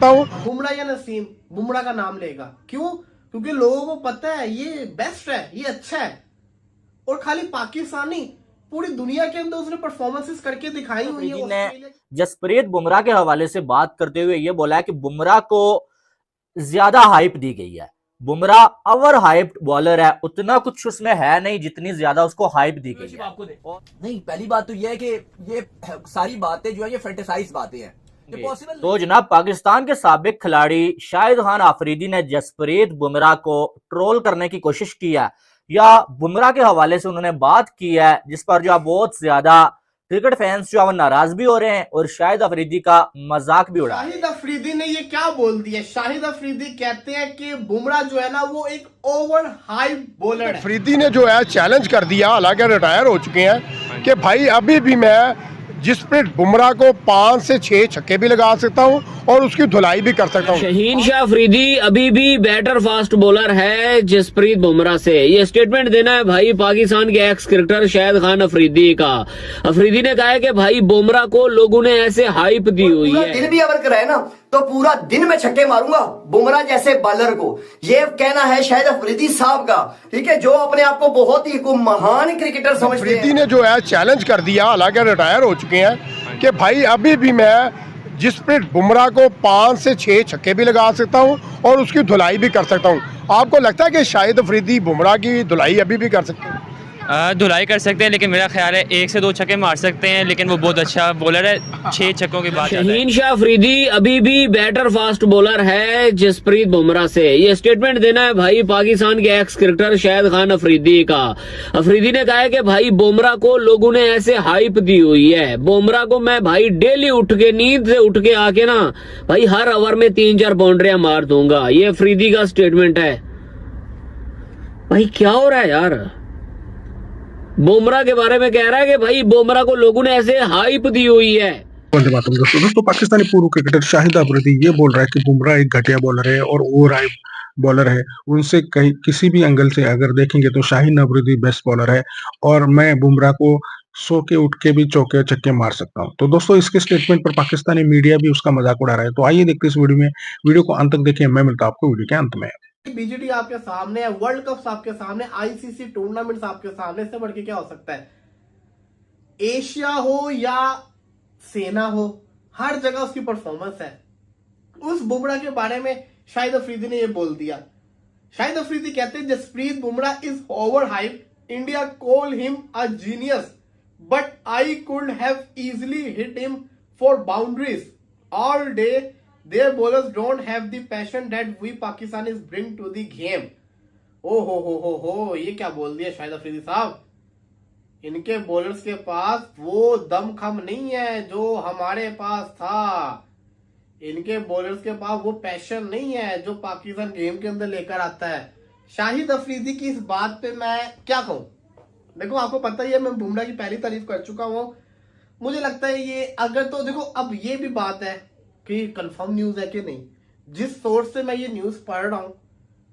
बुमराह या नसीम बुमराह का नाम लेगा। क्यों? क्योंकि लोगों को पता है ये बेस्ट है, ये अच्छा है। और खाली पाकिस्तानी, पूरी दुनिया के अंदर उसने परफॉर्मेंसेस करके दिखाई हुई है। जसप्रीत बुमराह के हवाले से बात करते हुए ये बोला है कि बुमराह को ज्यादा हाइप दी गई है। बुमराह ओवर हाइप बॉलर है, उतना कुछ उसमें है नहीं जितनी ज्यादा उसको हाइप दी गई है। नहीं, पहली बात तो यह है कि ये सारी बातें जो है ये फैंटेसाइज बातें हैं, ये पॉसिबल। तो जनाब, पाकिस्तान के साबिक खिलाड़ी शाहिद खान आफरीदी ने जसप्रीत बुमराह को ट्रोल करने की कोशिश की है, या बुमराह के हवाले से उन्होंने बात की है, जिस पर जो बहुत ज्यादा क्रिकेट फैंस जो है वो नाराज भी हो रहे हैं और शाहिद अफरीदी का मजाक भी उड़ा रहे हैं। शाहिद अफरीदी ने ये क्या बोल दिया? शाहिद अफरीदी कहते हैं कि बुमराह जो है ना वो एक ओवर हाइप बॉलर है। अफरीदी ने जो है चैलेंज कर दिया, हालांकि रिटायर हो चुके हैं, कि भाई अभी भी मैं जसप्रीत बुमराह को 5 से 6 छक्के भी लगा सकता हूं और उसकी धुलाई भी कर सकता हूं। शहीन शाह अफरीदी अभी भी बेटर फास्ट बॉलर है जसप्रीत बुमराह से। ये स्टेटमेंट देना है भाई पाकिस्तान के एक्स क्रिकेटर शाहिद खान अफरीदी का। अफरीदी ने कहा है कि भाई बुमराह को लोगों ने ऐसे हाइप दी हुई है। दिन भी अगर कराए ना तो पूरा दिन में छक्के मारूंगा बुमराह जैसे बॉलर को, ये कहना है शाहिद अफरीदी साहब का, ठीक है, जो अपने आप को बहुत ही महान क्रिकेटर समझते हैं। अफरीदी ने जो है चैलेंज कर दिया, हालांकि रिटायर हो चुके हैं, कि भाई अभी भी मैं जसप्रीत बुमराह को 5 से 6 छक्के भी लगा सकता हूं और उसकी धुलाई भी कर सकता हूं। आपको लगता है कि शाहिद अफरीदी बुमराह की धुलाई अभी भी कर सकते हैं? धुलाई कर सकते हैं, लेकिन मेरा ख्याल है 1 से 2 छक्के मार सकते हैं, लेकिन वो बहुत अच्छा बॉलर है। 6 छक्कों की बात। शहीन शाह अफरीदी अभी भी बेटर फास्ट बॉलर है जसप्रीत बुमराह से। ये स्टेटमेंट देना है भाई पाकिस्तान के एक्स क्रिकेटर शाहिद खान अफरीदी का। अफरीदी ने कहा है कि भाई बुमराह को लोगों ने ऐसे हाइप दी हुई है। बुमराह को मैं भाई डेली उठ के नींद से उठ के आके ना भाई हर ओवर में 3-4 बाउंड्रियां मार दूंगा। ये अफरीदी का स्टेटमेंट है। भाई क्या हो रहा है यार? बुमराह के बारे में कह रहा है कि भाई बुमराह को लोगों ने ऐसे हाइप दी हुई है। दोस्तों पाकिस्तानी पूर्व क्रिकेटर शाहिद अफरीदी ये बोल रहा है कि बुमराह एक घटिया बॉलर है और ओवर हाइप बॉलर है। उनसे कहीं किसी भी एंगल से अगर देखेंगे तो शाहिद अफरीदी बेस्ट बॉलर है और मैं बुमराह को सो के उठ के भी चौके छक्के मार सकता हूं। तो दोस्तों इसके स्टेटमेंट पर पाकिस्तानी मीडिया भी उसका मजाक उड़ा रहा है। तो आइए देखते हैं इस वीडियो को अंत तक देखिए। मैं मिलता हूं आपको वीडियो के अंत में। बीजीटी आपके सामने है, वर्ल्ड कप आपके सामने, आईसीसी टूर्नामेंट्स आपके सामने, इससे बढ़ के क्या हो सकता है? एशिया हो या सेना हो, हर जगह उसकी परफॉर्मेंस है। उस बुमराह के बारे में शाहिद अफरीदी ने यह बोल दिया। शाहिद अफरीदी कहते हैं Jasprit Bumrah is over hype, India call him a genius but I could have easily hit him for boundaries all day. Their bowlers don't have the passion that we Pakistanis bring to the game. ओ हो, ये क्या बोल दिया शाहिद अफरीदी साहब? इनके bowlers के पास वो दमखम नहीं है जो हमारे पास था। इनके बॉलर्स के पास वो पैशन नहीं है जो पाकिस्तान गेम के अंदर लेकर आता है। शाहिद अफरीदी की इस बात पे मैं क्या कहूं? देखो, आपको पता ही है मैं बुमराह की पहली तारीफ कर चुका हूं। मुझे लगता है ये अगर तो देखो, अब ये भी बात है कि कंफर्म न्यूज है कि नहीं। जिस सोर्स से मैं ये न्यूज पढ़ रहा हूं,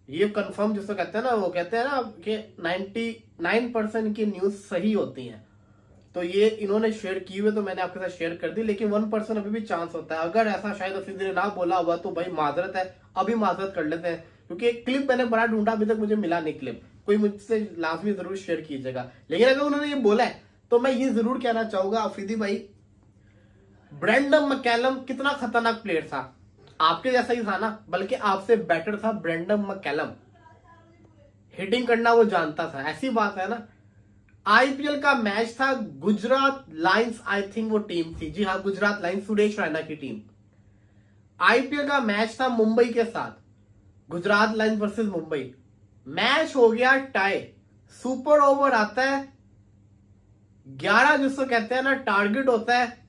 ये कंफर्म जिसको कहते हैं ना, वो कहते हैं ना कि 99% की न्यूज सही होती हैं। तो ये इन्होंने शेयर की हुई तो मैंने आपके साथ शेयर कर दी, लेकिन 1% अभी भी चांस होता है। अगर ऐसा शायद अफरीदी ने ना बोला हुआ तो भाई माजरत है, अभी माजरत कर लेते हैं, क्योंकि एक क्लिप मैंने बड़ा ढूंढा, अभी तक मुझे मिला नहीं क्लिप। कोई मुझसे लाजमी जरूर शेयर कीजिएगा। लेकिन अगर उन्होंने ये बोला है तो मैं ये जरूर कहना चाहूंगा, अफरीदी भाई, ब्रेंडन मैकलम कितना खतरनाक प्लेयर था। आपके जैसा ही था ना, बल्कि आपसे बेटर था ब्रेंडन मैकलम। हिटिंग करना वो जानता था, ऐसी बात है ना। आईपीएल का मैच था, गुजरात लायंस, आई थिंक वो टीम थी, जी हाँ गुजरात लायंस, सुरेश रैना की टीम। आईपीएल का मैच था मुंबई के साथ, Gujarat Lions versus Mumbai. Match हो गया टाई, सुपर ओवर आता है, 11 जिसको कहते हैं ना टारगेट होता है,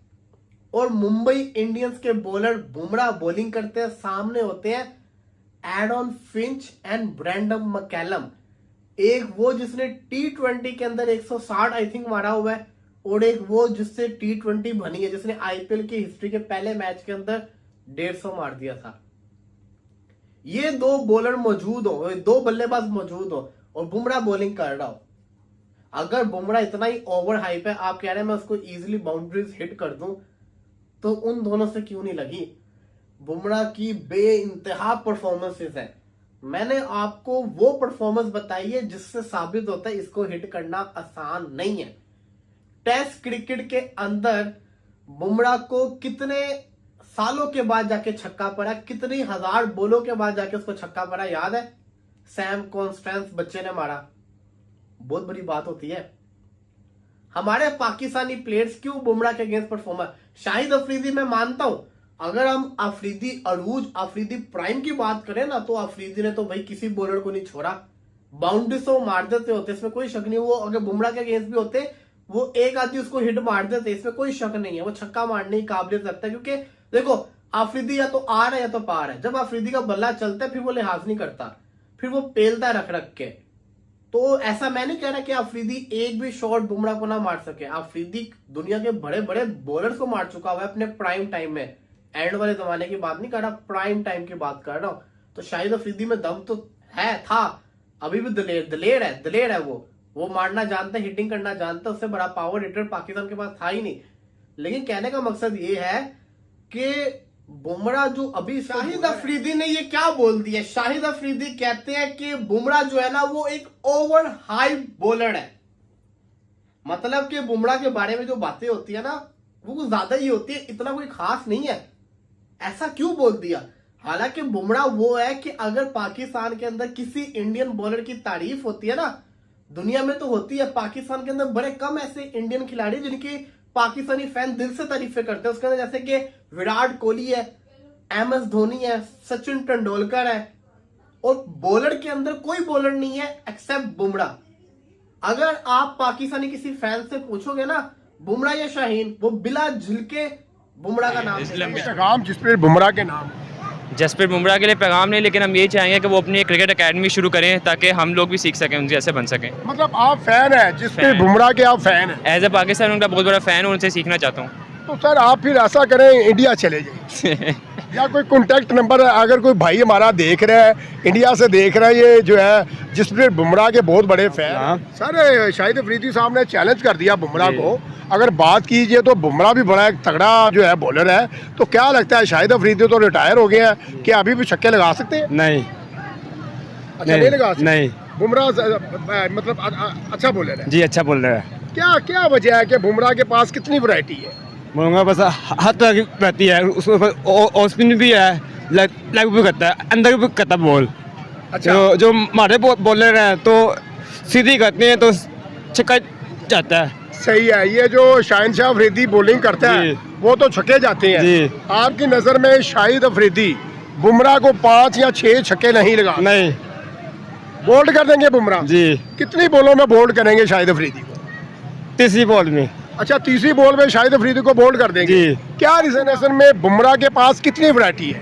और मुंबई इंडियंस के बॉलर बुमराह बॉलिंग करते हैं, सामने होते हैं Aiden Finch and Brendon McCullum. एक वो जिसने टी20 के अंदर 160 आई थिंक मारा हुआ है, और एक वो जिससे टी20 बनी है, जिसने आईपीएल की हिस्ट्री के पहले मैच के अंदर 150 मार दिया था। ये दो बॉलर मौजूद हो, दो बल्लेबाज मौजूद हो, और बुमराह बॉलिंग कर रहा हो। अगर बुमराह इतना ही ओवर हाइप है, आप कह रहे हैं मैं उसको इजीली बाउंड्रीज हिट कर दूं, तो उन दोनों से क्यों नहीं लगी? बुमराह की बेइंतहा परफॉर्मेंसेस है। मैंने आपको वो परफॉर्मेंस बताई है जिससे साबित होता है इसको हिट करना आसान नहीं है। टेस्ट क्रिकेट के अंदर बुमराह को कितने सालों के बाद जाके छक्का पड़ा, कितनी हजार बॉलों के बाद जाके उसको छक्का पड़ा, याद है? सैम कॉन्स्टेंस बच्चे ने मारा। बहुत बड़ी बात होती है। हमारे पाकिस्तानी प्लेयर्स क्यों बुमराह के अगेंस्ट परफॉर्मर? शाहिद अफरीदी मैं मानता हूं, अगर हम अफरीदी अरूज, अफरीदी प्राइम की बात करें ना, तो अफरीदी ने तो भाई किसी बॉलर को नहीं छोड़ा, बाउंड्री से वो मार देते होते, इसमें कोई शक नहीं। वो अगर बुमराह के अगेंस्ट भी होते, वो एक आदमी उसको हिट मार देते, इसमें कोई शक नहीं है। वो छक्का मारने की काबिलियत रखता है, क्योंकि देखो अफरीदी या तो आर है या तो पार है। जब अफरीदी का बल्ला चलता है फिर वो लिहाज नहीं करता, फिर वो पेलता है रख रख के। तो ऐसा मैं नहीं कह रहा कि अफरीदी एक भी शॉट बुमराह को ना मार सके। अफरीदी दुनिया के बड़े बड़े बॉलर्स को मार चुका हुआ है अपने प्राइम टाइम में। एंड वाले जमाने की बात नहीं कर रहा, प्राइम टाइम की बात कर रहा हूं। तो शाहिद अफरीदी में दम तो है, था, अभी भी दलेर है। वो मारना जानता है, हिटिंग करना जानता है। उससे बड़ा पावर हिटर पाकिस्तान के पास था ही नहीं। लेकिन कहने का मकसद ये है कि बुमराह जो अभी, शाहिद अफरीदी ने ये क्या बोल दिया? शाहिद अफरीदी कहते हैं कि बुमराह जो है ना वो एक ओवर हाइप बॉलर है। मतलब कि बुमराह के बारे में जो बातें होती है ना वो कुछ ज्यादा ही होती है, इतना कोई खास नहीं है। ऐसा क्यों बोल दिया? हालांकि बुमराह वो है कि अगर पाकिस्तान के अंदर किसी इंडियन बॉलर की तारीफ होती है ना, दुनिया में तो होती है, पाकिस्तान के अंदर बड़े कम ऐसे इंडियन खिलाड़ी जिनकी पाकिस्तानी फैन दिल से तारीफें करते हैं। उसके अंदर जैसे कि विराट कोहली है, MS धोनी है, सचिन तेंदुलकर है, और बॉलर के अंदर कोई बॉलर नहीं है एक्सेप्ट बुमराह। अगर आप पाकिस्तानी किसी फैन से पूछोगे ना बुमराह या शाहीन, वो बिला झिलके बुमराह का नाम लेंगे। पैगाम जसप्रीत बुमराह के नाम। जसप्रीत बुमराह के लिए पैगाम नहीं, लेकिन हम ये चाहेंगे कि वो अपनी क्रिकेट एकेडमी शुरू करें ताकि हम लोग भी सीख सकें, उनसे ऐसे बन सकें। मतलब आप फैन है जसप्रीत बुमराह के, आप फैन है? एज ए पाकिस्तान उनका बहुत बड़ा फ़ैन हूँ, उनसे सीखना चाहता हूँ। तो सर आप फिर ऐसा करें, इंडिया चले जाइए या कोई कॉन्टैक्ट नंबर है, अगर कोई भाई हमारा देख रहा है, इंडिया से देख रहा है, ये जो है जसप्रीत बुमराह के बहुत बड़े फैन। सर शाहिद अफरीदी साहब ने चैलेंज कर दिया बुमराह को। अगर बात कीजिए तो बुमराह भी बड़ा एक तगड़ा जो है बॉलर है, तो क्या लगता है शाहिद अफरीदी तो रिटायर हो गए हैं, कि अभी भी छक्के लगा सकते हैं? नहीं, अच्छा नहीं लगा सकते? नहीं, बुमराह मतलब अच्छा बॉलर है जी, अच्छा बोल रहा है। क्या वजह है कि बुमराह के पास कितनी वैरायटी है? बोलूँगा बस हर तरह की रहती है, उसमें स्पिन भी है, लेग भी करता है, अंदर भी करता है बॉल। अच्छा, जो हमारे बॉलर हैं तो सीधी करते हैं तो छक्का जाता है। सही है। ये जो शहनशाह अफरीदी बॉलिंग करता है वो तो छक्के जाते हैं जी। आपकी नज़र में शाहिद अफरीदी बुमराह को 5 या 6 छक्के नहीं लगा? नहीं, बोल्ड कर देंगे बुमराह जी। कितनी बॉलों में बोल्ड करेंगे शाहिद अफरीदी को? तीसरी बॉल में। अच्छा, तीसरी बॉल में शाहिद अफरीदी को बोल्ड कर देंगे जी। क्या रीजन में बुमराह के पास कितनी वैरायटी है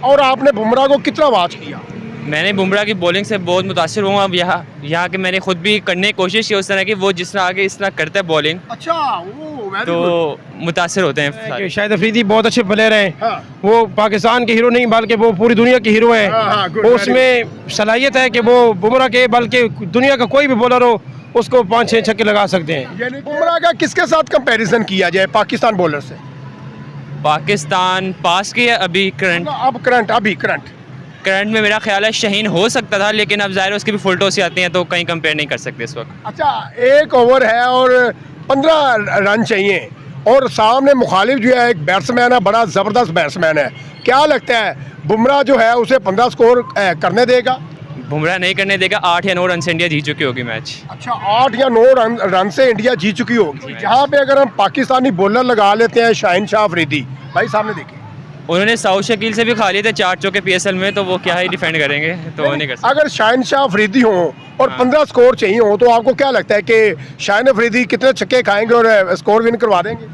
और आपने बुमराह को कितना वॉच किया? मैंने बुमराह की बॉलिंग से बहुत मुतासिर हुआ। अब यहाँ के मैंने खुद भी करने की कोशिश की उस तरह की, वो जिस तरह आगे इस तरह करता है बॉलिंग, अच्छा, वो तो मुतासिर होते हैं। शाहिद अफरीदी बहुत अच्छे प्लेयर हैं। हाँ। वो पाकिस्तान के हीरो नहीं बल्कि वो पूरी दुनिया के हीरो हैं। हाँ, good, वो उसमें सलाहियत है कि वो बुमराह के बल्कि दुनिया का कोई भी बॉलर हो उसको 5-6 छक्के लगा सकते हैं। यानी बुमराह का किसके साथ कंपैरिजन किया जाए पाकिस्तान बॉलर से? पाकिस्तान पास की है अभी करंट करंट में मेरा ख्याल है शाहीन हो सकता था, लेकिन अब ज़ाहिर है उसकी भी फुल टॉस आती हैं तो कहीं कंपेयर नहीं कर सकते इस वक्त। अच्छा, 1 ओवर है और 15 रन चाहिए और सामने मुखालिफ जो है एक बैट्समैन है, बड़ा ज़बरदस्त बैट्समैन है। क्या लगता है बुमराह जो है उसे 15 स्कोर करने देगा? बुमराह नहीं करने देगा। 8 या 9 रन से इंडिया जीत चुकी होगी मैच। अच्छा, 8 या 9 रन से इंडिया जीत चुकी होगी। जहाँ पे अगर हम पाकिस्तानी बॉलर लगा लेते हैं शहनशाह अफरीदी, भाई सामने देखिए, उन्होंने साउथ शकील से भी खा लिए थे 4 चौके PSL में, तो वो क्या ही डिफेंड करेंगे, तो वो नहीं कर सकते। अगर शहनशाह अफरीदी हो और 15 स्कोर चाहिए हो तो आपको क्या लगता है कि शाहिन अफरीदी कितने छक्के खाएंगे और स्कोर विन करवा देंगे?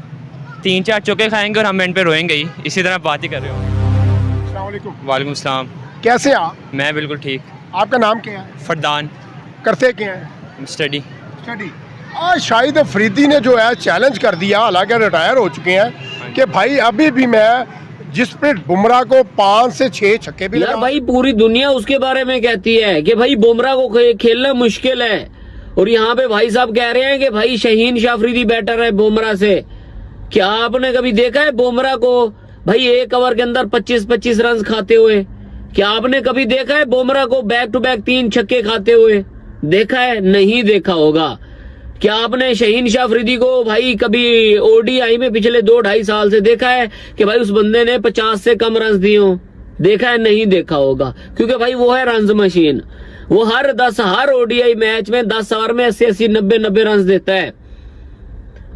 3-4 चौके खाएंगे और हम एंड पे रोएंगे ही। इसी तरह बात ही कर रहे हो। अस्सलाम वालेकुम। वालेकुम सलाम। कैसे हैं आप? मैं बिल्कुल ठीक। आपका नाम क्या है? फरदान। करते क्या हैं? स्टडी। आज शाहिद अफरीदी ने जो है चैलेंज कर दिया, हालांकि रिटायर हो चुके हैं, कि भाई अभी भी मैं जसप्रीत बुमराह को 5 से 6 छक्के भी यार भाई पूरी दुनिया उसके बारे में कहती है कि भाई बुमराह को खेलना मुश्किल है, और यहाँ पे भाई साहब कह रहे हैं कि भाई शाहीन शाह अफरीदी बेटर है बुमराह से। क्या आपने कभी देखा है बुमराह को भाई एक ओवर के अंदर 25-25 रन खाते हुए। क्या आपने कभी देखा है बुमराह को बैक टू बैक 3 छक्के खाते हुए? देखा है? नहीं देखा होगा। क्या आपने शहीन शाह अफरीदी को भाई कभी ओडीआई में पिछले 2-2.5 साल से देखा है कि भाई उस बंदे ने 50 से कम रन दिए हो? देखा है? नहीं देखा होगा, क्योंकि भाई वो है रन मशीन। वो हर ओडीआई मैच में 10 ओवर में 80-80 90-90 रन देता है।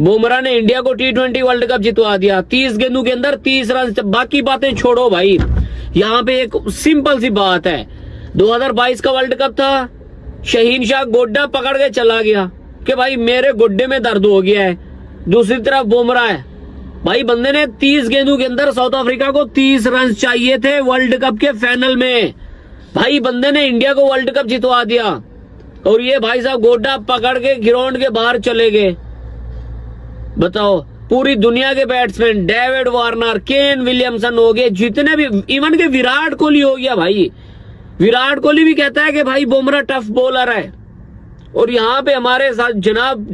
बुमराह ने इंडिया को T20 वर्ल्ड कप जितवा दिया 30 गेंदों के अंदर 30 रन। बाकी बातें छोड़ो भाई, यहाँ पे एक सिंपल सी बात है। 2022 का वर्ल्ड कप था, शहीन शाह गोड्डा पकड़ के चला गया कि भाई मेरे गोड्डे में दर्द हो गया है। दूसरी तरफ बुमराह है, भाई बंदे ने 30 गेंदों के अंदर साउथ अफ्रीका को 30 रन चाहिए थे वर्ल्ड कप के फाइनल में। भाई बंदे ने इंडिया को वर्ल्ड कप जितवा दिया और ये भाई साहब गोड्डा पकड़ के ग्राउंड के बाहर चले गए। बताओ, पूरी दुनिया के batsman David Warner, Kane Williamson हो गए, जितने भी, इवन के विराट कोहली हो गया भाई। विराट कोहली भी कहता है कि भाई बुमराह टफ बॉलर है। और यहाँ पे हमारे साथ जनाब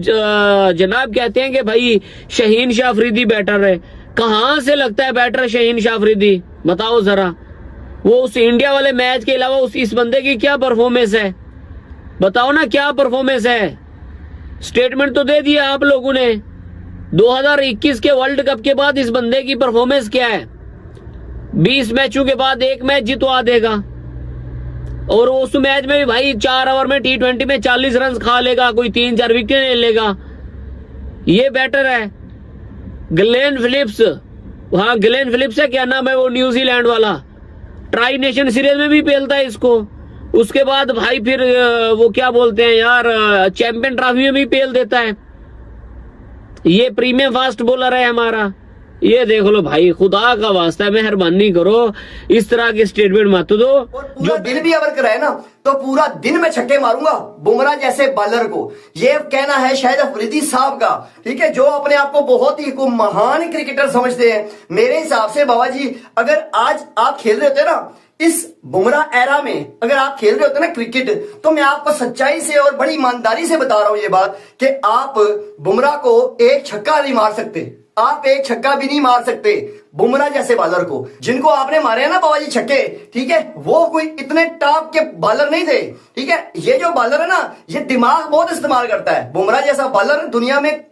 कहते हैं कि भाई शहीन शाह अफरीदी बैटर है। कहां से लगता है बैटर शहीन शाह अफरीदी? बताओ जरा। वो उस इंडिया वाले मैच के अलावा इस बंदे की क्या परफॉर्मेंस है? बताओ ना, क्या परफॉर्मेंस है? स्टेटमेंट तो दे दिया आप लोगों ने। 2021 के वर्ल्ड कप के बाद इस बंदे की परफॉर्मेंस क्या है? 20 मैचों के बाद एक मैच जितवा देगा और उस मैच में भी भाई 4 ओवर में T20 में 40 रन खा लेगा, कोई 3-4 विकेट ले लेगा। ये बैटर है। ग्लेन फिलिप्स, हाँ ग्लेन फिलिप्स है, क्या नाम है वो न्यूजीलैंड वाला, ट्राई नेशन सीरीज में भी पेलता है इसको। उसके बाद भाई फिर वो क्या बोलते हैं यार, चैंपियन ट्रॉफी में भी पेल देता है। ये प्रीमियम फास्ट बॉलर है हमारा। ये देख लो भाई, खुदा का वास्ता मेहरबानी करो, इस तरह के स्टेटमेंट मत दो। पूरा दिन भी अगर कराए ना तो पूरा दिन में छक्के मारूंगा बुमराह जैसे बॉलर को। ये कहना है शाहिद अफरीदी साहब का, ठीक है, जो अपने आप को बहुत ही को महान क्रिकेटर समझते हैं। मेरे हिसाब से बाबा जी, अगर आज आप खेल रहे होते ना इस बुमराह एरा में, अगर आप खेल रहे होते ना क्रिकेट, तो मैं आपको सच्चाई से और बड़ी ईमानदारी से बता रहा हूं ये बात कि आप बुमराह को एक छक्का नहीं मार सकते। आप एक छक्का भी नहीं मार सकते बुमराह जैसे बॉलर को। जिनको आपने मारे हैं ना बाबा जी छक्के, ठीक है, वो कोई इतने टॉप के बॉलर नहीं थे। ठीक है, ये जो बॉलर है ना, ये दिमाग बहुत इस्तेमाल करता है। बुमराह जैसा बॉलर दुनिया में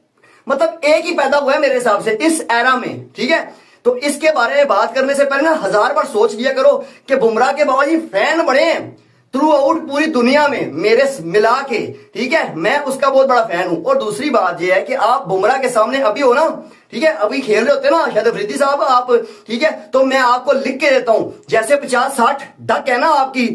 मतलब एक ही पैदा हुआ है मेरे हिसाब से इस एरा में। ठीक है, तो इसके बारे में बात करने से पहले ना 1000 बार सोच लिया करो कि बुमराह के बाबा जी फैन बड़े हैं थ्रू आउट पूरी दुनिया में मेरे मिला के। ठीक है, मैं उसका बहुत बड़ा फैन हूं। और दूसरी बात यह है कि आप बुमराह के सामने अभी हो ना, ठीक है, अभी खेल रहे होते ना शाहिद अफरीदी साहब आप, ठीक है, तो मैं आपको लिख के देता हूं, जैसे 50-60 डक है ना आपकी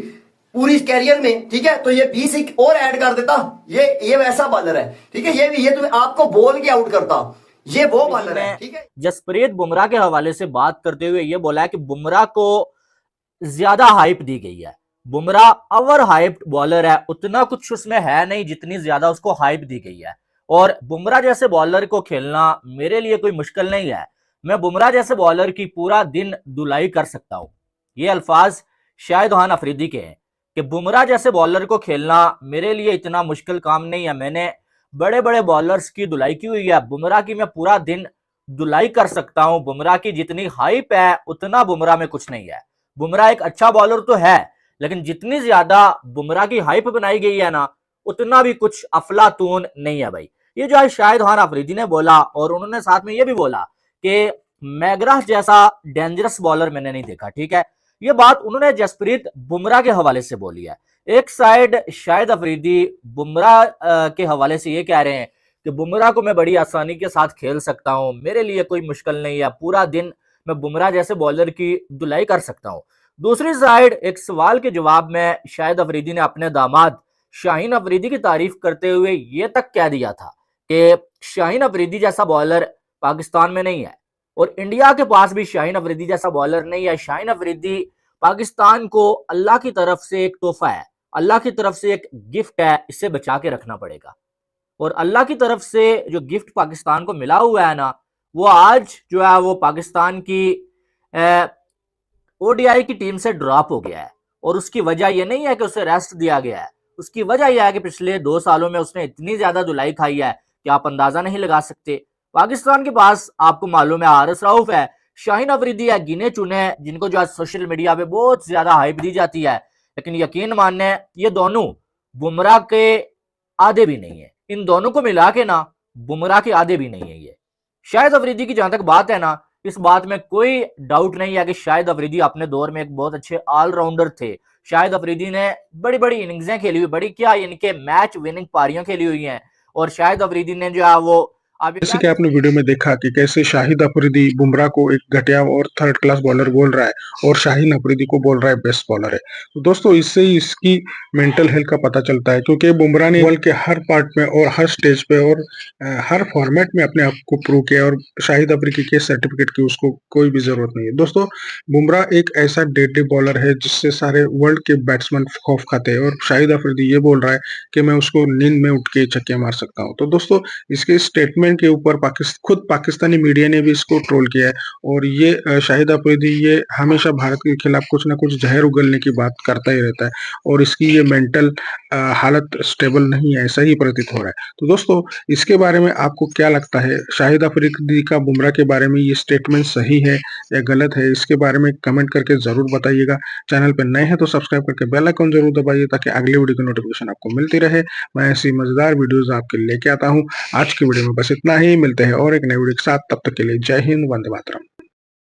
पूरी कैरियर में, ठीक है, तो ये 20 एक और ऐड कर देता। ये वैसा बॉलर है, ठीक है, ये तुम्हें आपको बोल के आउट करता, ये वो बॉलर है। ठीक है, जसप्रीत बुमराह के हवाले से बात करते हुए ये बोला है कि बुमराह को ज्यादा हाइप दी गई है। बुमराह ओवर हाइप्ड बॉलर है, उतना कुछ उसमें है नहीं जितनी ज्यादा उसको हाइप दी गई है। और बुमराह जैसे बॉलर को खेलना मेरे लिए कोई मुश्किल नहीं है। मैं बुमराह जैसे बॉलर की पूरा दिन धुलाई कर सकता हूं। ये अल्फाज शाहिद खान अफरीदी के हैं कि बुमराह जैसे बॉलर को खेलना मेरे लिए इतना मुश्किल काम नहीं है। मैंने बड़े बड़े बॉलर्स की धुलाई की हुई है, बुमराह की मैं पूरा दिन धुलाई कर सकता हूं। बुमराह की जितनी हाइप है उतना बुमराह में कुछ नहीं है। बुमराह एक अच्छा बॉलर तो है, लेकिन जितनी ज्यादा बुमराह की हाइप बनाई गई है ना, उतना भी कुछ अफलातून नहीं है भाई। ये जो है शाहिद खान अफरीदी ने बोला, और उन्होंने साथ में ये भी बोला कि मैग्राह जैसा डेंजरस बॉलर मैंने नहीं देखा। ठीक है, ये बात उन्होंने जसप्रीत बुमराह के हवाले से बोली है। एक साइड शाहिद अफरीदी बुमराह के हवाले से ये कह रहे हैं कि बुमराह को मैं बड़ी आसानी के साथ खेल सकता हूं, मेरे लिए कोई मुश्किल नहीं है, पूरा दिन मैं बुमराह जैसे बॉलर की धुलाई कर सकता हूं। दूसरी साइड एक सवाल के जवाब में शाहिद अफरीदी ने अपने दामाद शाहीन अफरीदी की तारीफ करते हुए ये तक कह दिया था कि शाहीन अफरीदी जैसा बॉलर पाकिस्तान में नहीं है और इंडिया के पास भी शाहीन अफरीदी जैसा बॉलर नहीं है। शाहीन अफरीदी पाकिस्तान को अल्लाह की तरफ से एक तोहफा है, अल्लाह की तरफ से एक गिफ्ट है, इसे बचा के रखना पड़ेगा। और अल्लाह की तरफ से जो गिफ्ट पाकिस्तान को मिला हुआ है ना, वो आज जो है वो पाकिस्तान की ओडीआई की टीम से ड्रॉप हो गया है। और उसकी वजह यह नहीं है कि उसे रेस्ट दिया गया है, उसकी वजह यह है कि पिछले 2 सालों में उसने इतनी ज्यादा धुलाई खाई है कि आप अंदाजा नहीं लगा सकते। पाकिस्तान के पास आपको मालूम है हारिस रऊफ है, शाहीन अफरीदी है गिने चुने जिनको जो आज सोशल मीडिया पे बहुत ज्यादा हाइप दी जाती है, लेकिन यकीन मानने ये दोनों बुमराह के आधे भी नहीं है। इन दोनों को मिला के ना बुमराह के आधे भी नहीं है ये। शाहिद अफरीदी की जहां तक बात है ना, इस बात में कोई डाउट नहीं है कि शाहिद अफरीदी अपने दौर में एक बहुत अच्छे ऑलराउंडर थे। शाहिद अफरीदी ने बड़ी बड़ी इनिंग्सें खेली हुई, बड़ी क्या इनके मैच विनिंग पारियां खेली हुई हैं। और शाहिद अफरीदी ने जो है वो जैसे कि आपने वीडियो में देखा कि कैसे शाहिद अफरीदी बुमराह को एक घटिया और थर्ड क्लास बॉलर बोल रहा है और शाहीन अफरीदी को बोल रहा है बेस्ट बॉलर है। तो दोस्तों इससे ही इसकी मेंटल हेल्थ का पता चलता है, क्योंकि बुमराह ने वर्ल्ड के हर पार्ट में और हर स्टेज पे और हर फॉर्मेट में अपने आप को प्रूव किया और शाहिद अफरीदी के सर्टिफिकेट की उसको कोई भी जरूरत नहीं है। दोस्तों बुमराह एक ऐसा डेडली बॉलर है जिससे सारे वर्ल्ड के बैट्समैन खौफ खाते हैं और शाहिद अफरीदी ये बोल रहा है कि मैं उसको नींद में उठ के छक्के मार सकता हूँ। तो दोस्तों इसके स्टेटमेंट के ऊपर खुद पाकिस्तानी मीडिया ने भी इसको ट्रोल किया है और ये शाहिद अफरीदी ये हमेशा भारत के खिलाफ कुछ ना कुछ जहर उगलने की बात करता ही रहता है और इसकी ये मेंटल हालत स्टेबल नहीं है, ऐसा ही प्रतीत हो रहा है। तो दोस्तों इसके बारे में आपको क्या लगता है? शाहिद अफरीदी का बुमराह के बारे में ये स्टेटमेंट सही है या गलत है? इसके बारे में कमेंट करके जरूर बताइएगा। चैनल पर नए हैं तो सब्सक्राइब करके बेल आइकन जरूर दबाइए ताकि अगले वीडियो की नोटिफिकेशन आपको मिलती रहे। मैं ऐसी मजेदार वीडियोस आपके लेके आता हूँ। आज की वीडियो में बस इतना ही, मिलते हैं और एक नई वीडियो के साथ। तब तक के लिए जय हिंद, वंदे मातरम।